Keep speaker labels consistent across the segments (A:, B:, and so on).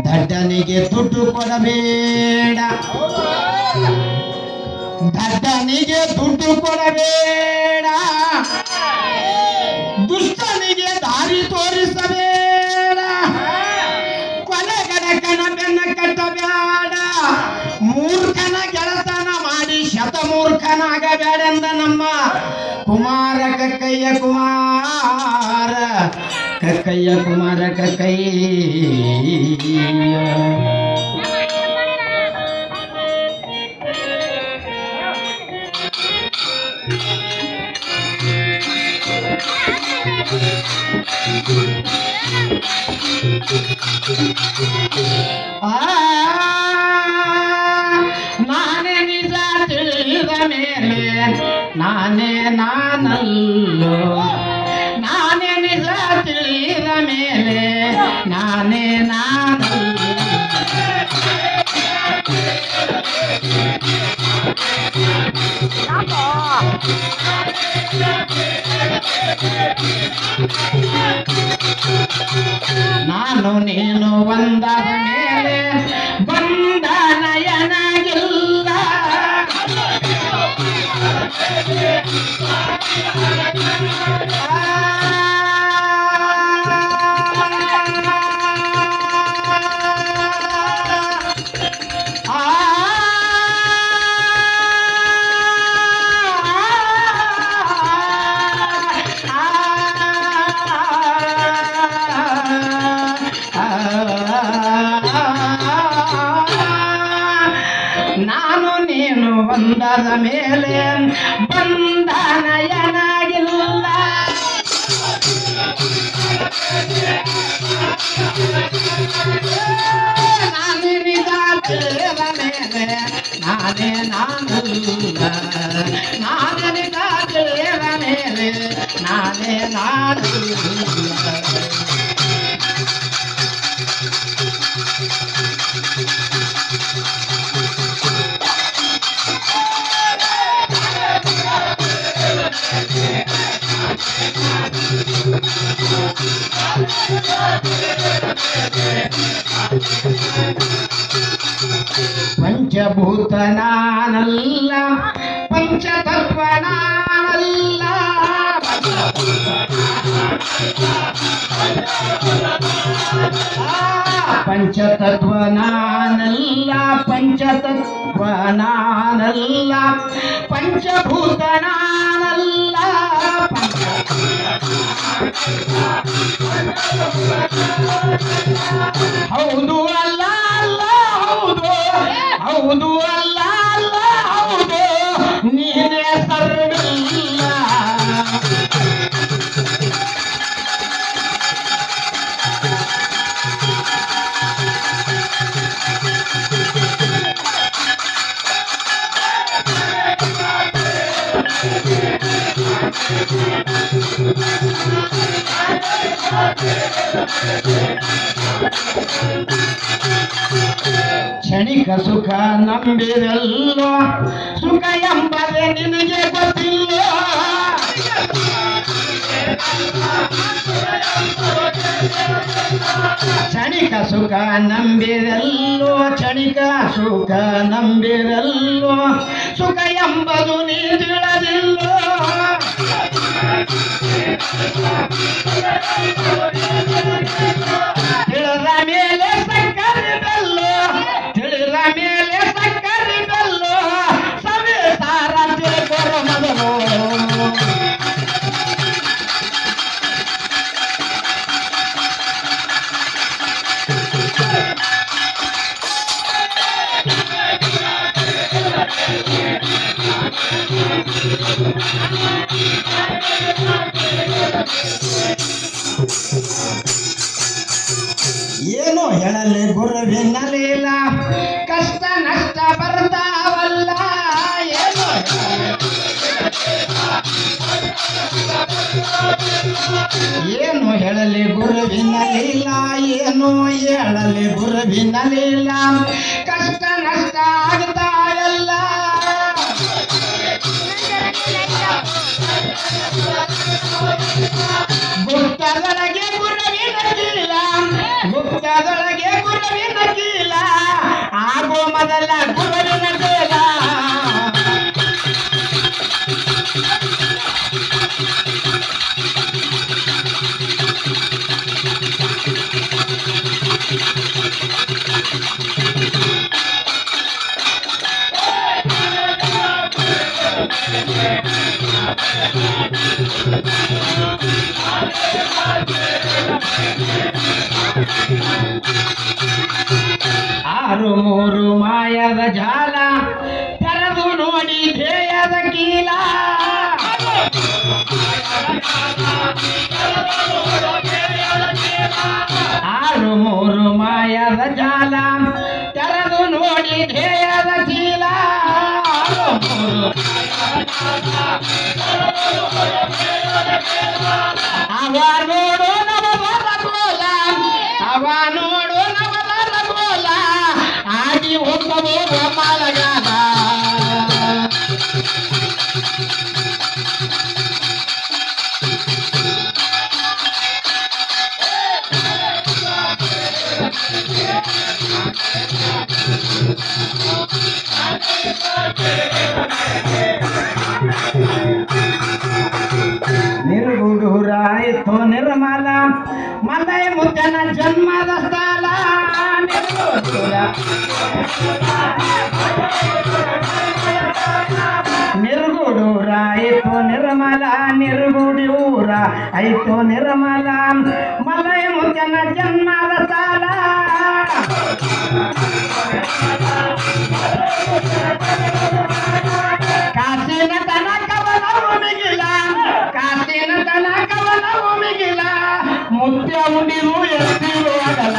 A: ದಡ್ಡನಿಗೆ ದುಡ್ಡು ಕೊಡಬೇಡ ದಡ್ಡನಿಗೆ ದುಡ್ಡು ಕೊಡಬೇಡ ದುಷ್ಟನಿಗೆ ದಾರಿ ತೋರಿಸಬೇಡ ಕೊಲೆಗಡಕನ ಬೆನ್ನ ಕಟ್ಟಬೇಡ ಮೂರ್ಖನ ಗೆಳತನ ಮಾಡಿ ಶತಮೂರ್ಖನಾಗಬೇಡೆಂದ ನಮ್ಮ ಕುಮಾರ ಕಕ್ಕಯ್ಯ ಕುಮಾರ ಕಕ್ಕಯ್ಯ ಕುಮಾರ ಕಕ್ಕಯ್ಯ ನಾನೇ ನಿಜ ತಿಳಿದ ಮೇಲೆ ನಾನೇ ನಾನಲ್ಲೋ ನಾನೇ ನಿಜ ತಿಳಿದ ಮೇಲೆ ನಾನೇ ನಾನಲ್ಲೋ ನಾನು ನೀನು ಒಂದಾದ ಮೇಲೆ ಬಂದ ನಯನಗಿಲ್ಲ ನಾನು ನೀನು ಬಂದಾದ ಮೇಲೆ ಬಂಧನ ಏನಾಗಿಲ್ಲ ನಾನೇ ನಿಜ ತಿಳಿದ ಮೇಲೆ ನಾನೇ ನಾನಲ್ಲ ನಾನೇ ನಿಜ ತಿಳಿದ ಮೇಲೆ ನಾನೇ ನಾನಲ್ಲ ಪಂಚಭೂತ ನಾನಲ್ಲ ಪಂಚತತ್ವ ನಾನಲ್ಲ ಪಂಚತತ್ವ ನಾನಲ್ಲ ಪಂಚತತ್ವ ನಾನಲ್ಲ ಪಂಚಭೂತ ನಾನಲ್ಲ ಹೌದು ಅಲ್ಲ ಅಲ್ಲ ಹೌದು ಹೌದು ಅಲ್ಲ ಅಲ್ಲ ಹೌದು ನೀನೇ ಸರ್ವಿಲ್ಲ ಕ್ಷಣಿಕ ಸುಖ ನಂಬಿರಲ್ಲೋ ಸುಖ ಎಂಬುದೇ ನಿನಗೆ ಗೊತ್ತಿಲ್ಲ ಕ್ಷಣಿಕ ಸುಖ ನಂಬಿರಲ್ಲೋ ಕ್ಷಣಿಕ ಸುಖ ನಂಬಿರಲ್ಲೋ ಸುಖ ಎಂಬುದು ನೀ ತಿಳಿದಿಲ್ಲೋ ತಿಳಿದ ಮೇಲೆ ಸಕ್ಕರೆ ಬೆಲ್ಲು ತಿಳಿದ ಮೇಲೆ ಸಕ್ಕರೆ ಬೆಲ್ಲು ಸವಿ ಸಾರ ತಿಳ್ಕೊರೋ ಮೊದಲು ಏನು ಹೇಳಲಿ ಗುರುವಿನ ಲೀಲ ಕಷ್ಟ ನಷ್ಟ ಬರ್ತಾವಲ್ಲ ಏನು ಹೇಳಲಿ ಗುರುವಿನ ಲೀಲ ಏನು ಹೇಳಲಿ ಗುರುವಿನ ಲೀಲ ಕಷ್ಟ ನಷ್ಟ ಆಗ್ತಾವಲ್ಲ ಗುಪ್ತದೊಳಗೆ ಗುರುವಿನ ಲೀಲ ಗುಪ್ತದೊಳಗೆ ಗುರುವಿನ ಆರು ಮೂರು ಮಾಯದ ಜಾಲ ತೆರೆದು ನೋಡಿ ಧ್ಯೇಯದ ಕೀಲ ಆರು ಮೂರು ಮಾಯದ ಜಾಲ ತೆರೆದು ನೋಡಿ ಧ್ಯೇಯದ ಚೀಲ ಅವ ನೋಡು ನವರ ಗೋಲ ಅವ ನೋಡು ನವರ ಗೋಲ ಆಗಿ ಹೋಗಬಹುದು ಮಲಗಾಲ ನಿರ್ಗುಡೂರಾಯಿತು ನಿರ್ಮಲ ಮಲೈ ಮುದ್ದನ ಜನ್ಮದ ಸ್ಥಳ ನಿರ್ಗುಡೂರಾಯಿತು ನಿರ್ಮಲ ನಿರ್ಗುಡೂರ ಆಯಿತು ನಿರ್ಮಲ ಮಲೈ ಮುದ್ದನ ಜನ್ಮದ ಸ್ಥಳ ಕಾಸಿನ ತನ ಕವನವು ಮಿಗಿಲ ಕಾಸಿನ ತನ ಕವನವು ಮಿಗಿಲ ಮುತ್ಯ ಉಂಡಿರು ಎತ್ತಿರುವಾಗಲ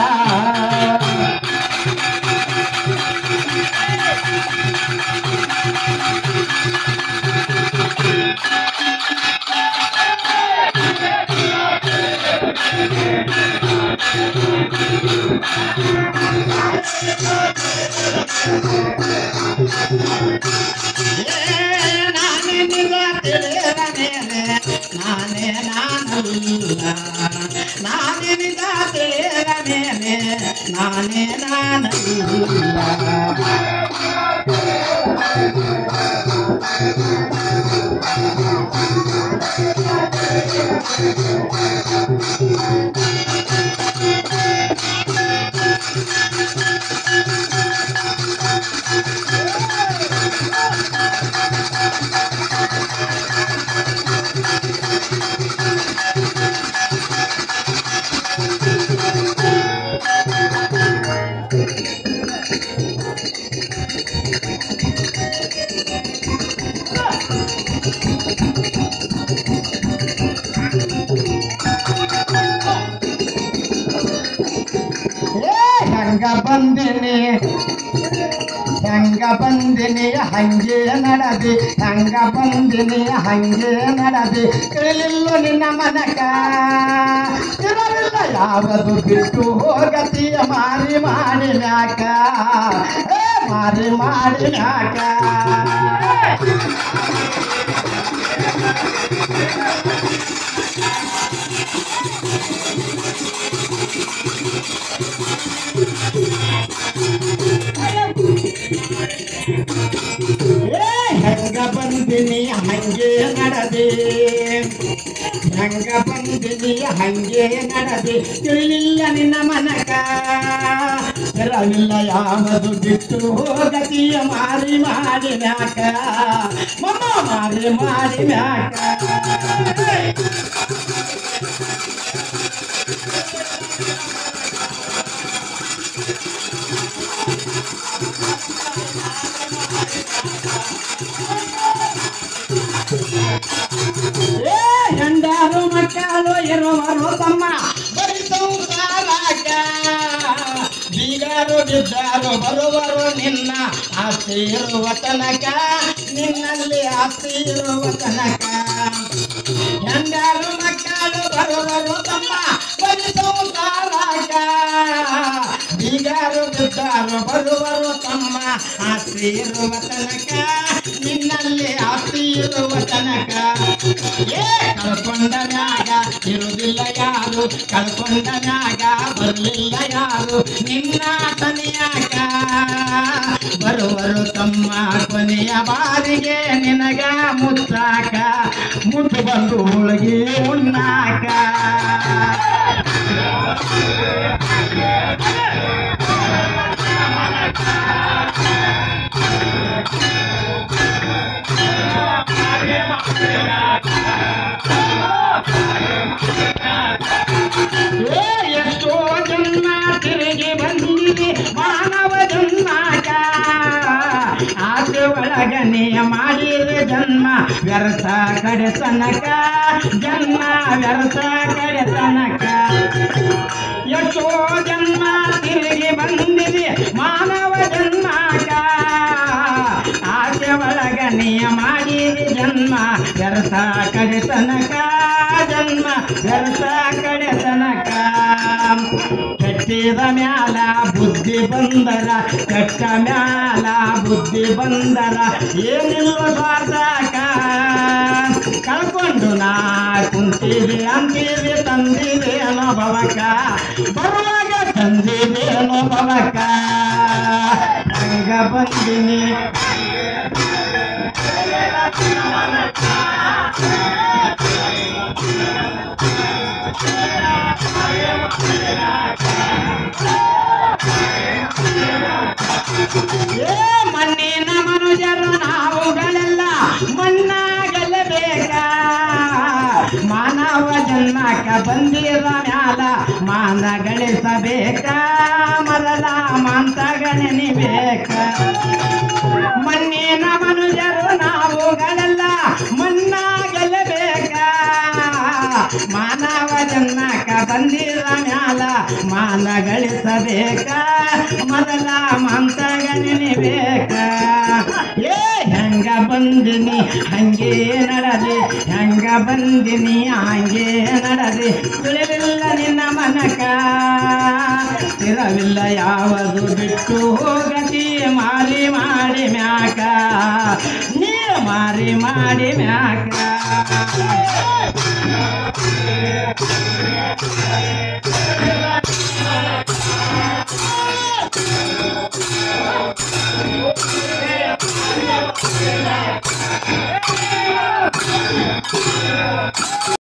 A: ನಾನೇ ನಿಜ ತಿಳಿದ ಮೇಲೆ ನಾನೇ ನಾನಲ್ಲ ನಾನೇ ನಿಜ ತಿಳಿದ ಮೇಲೆ ನಾನೇ ನಾನಲ್ಲ ಹೆಂಗ ಬಂದಿನಿ ಹಂಗೆ ನಡದಿ ಹೆಂಗ ಬಂದಿನಿ ಹಂಗೆ ನಡದಿ ತಿಳಿಲಿಲ್ಲ ನಿನ್ನ ಮನಕ ಇರಲಿಲ್ಲ ಯಾವುದು ಬಿಟ್ಟು ಹೋಗತಿಯ ಮಾರಿ ಮಾಡಿ ಮ್ಯಾಕ ಮಾರಿ ಮಾಡಿ ಮ್ಯಾಕ ಹೆಂಗ ಬಂದಿನಿ ಹಂಗೆ ನಡದೆ ಹೆಂಗ ಬಂದಿನಿ ಹಂಗೆ ನಡದೆ ತಿಳಿಲಿಲ್ಲ ನಿನ್ನ ಮನಕ ಇರಲಿಲ್ಲ ಯಾವುದು ಬಿಟ್ಟು ಹೋಗತಿಯ ಮಾರಿ ಮಾಡಿ ಮ್ಯಾಕ ಮಮ್ಮ ಮಾರಿ ಮಾಡಿ ಮ್ಯಾಕ ಹೆಂಡರು ಮಕ್ಕಳು ಇರುವರು ತಮ್ಮ ಬರೀ ಸಂಸಾರಕ ಬೀಗರು ಬಿದ್ದರು ಬರುವರು ನಿನ್ನ ಆಸ್ತಿ ಇರುವ ತನಕ ನಿನ್ನಲ್ಲಿ ಆಸ್ತಿ ಇರುವ ತನಕ ಹೆಂಡರು ಮಕ್ಕಳು ಬರುವರು ತಮ್ಮ ಬರೀ ಸಂಸಾರಕ ಬೀಗರು ಬಿದ್ದರು ಬರುವರು ತಮ್ಮ ಆಸ್ತಿ ಇರುವ ತನಕ ನಿನ್ನಲ್ಲಿ ಆಸ್ತಿ ಇರುವ ತನಕ ಕಳ್ಕೊಂಡ ಮ್ಯಾಗ ಇರುವುದಿಲ್ಲ ಯಾರು ಕಳ್ಕೊಂಡ ಮ್ಯಾಗ ಬರಲಿಲ್ಲ ಯಾರು ನಿನ್ನ ತನಿಯಾಗ ಬರುವರು ತಮ್ಮ ಕೊನೆಯ ಬಾರಿಗೆ ನಿನಗ ಮುಚ್ಚಾಕ ಮುಟ್ಟು ಬಂದು ಹೋಳಿಗೆ ಉಣ್ಣಾಕ ಎಷ್ಟೋ ಜನ್ಮ ಒಳಗ ನೀ ಮಾಡಿದ ಜನ್ಮ ವ್ಯರ್ಥ ಕಡೆ ತನಕ ಜನ್ಮ ವ್ಯರ್ಥ ಕಡೆ ತನಕ ಎಷ್ಟೋ ಜನ್ಮ ತಿರುಗಿ ಬಂದಿದೆ ಮಾನವ ಜನ್ಮಕ ಆಸೆ ಒಳಗ ನೀ ಮಾಡಿದ ಜನ್ಮ ವ್ಯರ್ಥ ಕಡೆ ತನಕ ಜನ್ಮ ವ್ಯರ್ಥ ಕಡೆ ತನಕ ಕೆಟ್ಟಿದ ಮ್ಯಾಲ ಬುದ್ಧಿ ಬಂದರ ಕೆಟ್ಟ ಮ್ಯಾಲ ಬುದ್ಧಿ ಬಂದರ ಏನಿಲ್ಲ ಸ್ವಾರ್ಥಕ ಕಳ್ಕೊಂಡು ನಾ ಕುಂತೀವಿ ಅಂತೀವಿ ತಂದಿದೆ ಅನುಭವಕ ಬರುವಾಗ ತಂದಿದೆ ಅನುಭವಕ ಹಂಗ ಬಂದಿನಿ ಮಣ್ಣಿನ ಮನುಜರು ನಾವುಗಳೆಲ್ಲ ಮಣ್ಣಾಗಲೇಬೇಕ ಮಾನವ ಜನ್ಮಕ ಬಂದಿರ ಮ್ಯಾಲ ಮಾನ ಗಳಿಸಬೇಕ ಮೊದಲ ಮಾಂತಗ ನೆನಿಬೇಕ ಮಣ್ಣಿನ ಮನುಜರು ನಾವುಗಳೆಲ್ಲ ಮಣ್ಣಾಗಲೇಬೇಕ ಮಾನವ ಜನ್ಮಕ ಬಂದಿರ ಮ್ಯಾಲ ಮಾನ ಗಳಿಸಬೇಕ ಮೊದಲ ಮಾಂತಗ ನೆನಿಬೇಕ ಏ ಹೆಂಗ ಬಂದಿನಿ ಹಂಗೆ ನಡದೆ ಹೆಂಗ ಬಂದಿನಿ ಹಂಗೆ ನಡದೆ ತಿಳಿಲಿಲ್ಲ ನಿನ್ನ ಮನಕ ಸ್ಥಿರವಿಲ್ಲ ಯಾವುದು ಬಿಟ್ಟು ಹೋಗತಿ ಮಾರಿ ಮಾಡಿ ಮ್ಯಾಕ ನೀ ಮಾರಿ ಮಾಡಿ ಮ್ಯಾಕ